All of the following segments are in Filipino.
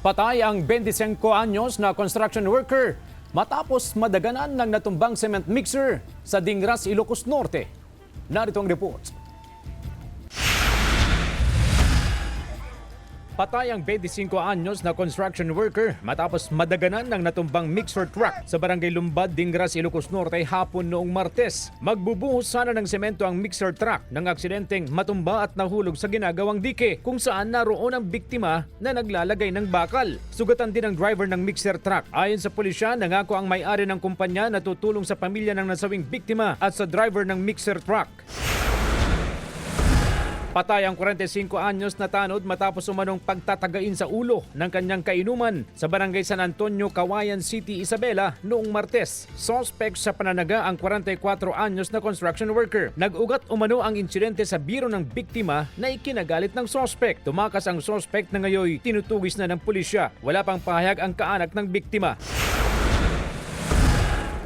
Patay ang 25 anyos na construction worker matapos madaganan ng natumbang cement mixer sa Dingras, Ilocos Norte. Narito ang report. Patay ang 25 anyos na construction worker matapos madaganan ng natumbang mixer truck sa barangay Lumbad, Dingras, Ilocos Norte hapon noong Martes. Magbubuhos sana ng semento ang mixer truck nang aksidenteng matumba at nahulog sa ginagawang dike kung saan naroon ang biktima na naglalagay ng bakal. Sugatan din ang driver ng mixer truck. Ayon sa pulisya, nangako ang may-ari ng kumpanya na tutulong sa pamilya ng nasawing biktima at sa driver ng mixer truck. Patay ang 45 anyos na tanod matapos umanong pagtatagain sa ulo ng kanyang kainuman sa barangay San Antonio, Kawayan City, Isabela noong Martes. Suspect sa pananaga ang 44 anyos na construction worker. Nag-ugat umano ang insidente sa biro ng biktima na ikinagalit ng suspect. Tumakas ang suspect na ngayon tinutugis na ng pulisya. Wala pang pahayag ang kaanak ng biktima.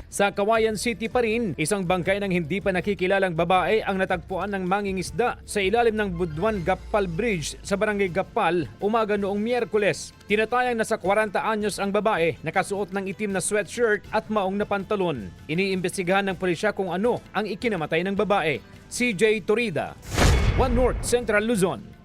Sa Kawayan City pa rin, isang bangkay ng hindi pa nakikilalang babae ang natagpuan ng mangingisda sa ilalim ng Buduan Gapal Bridge sa barangay Gapal umaga noong Miyerkules. Tinatayang nasa 40 anyos ang babae, nakasuot ng itim na sweatshirt at maong na pantalon. Iniimbestigahan ng pulisya kung ano ang ikinamatay ng babae. CJ Torida, One North Central Luzon.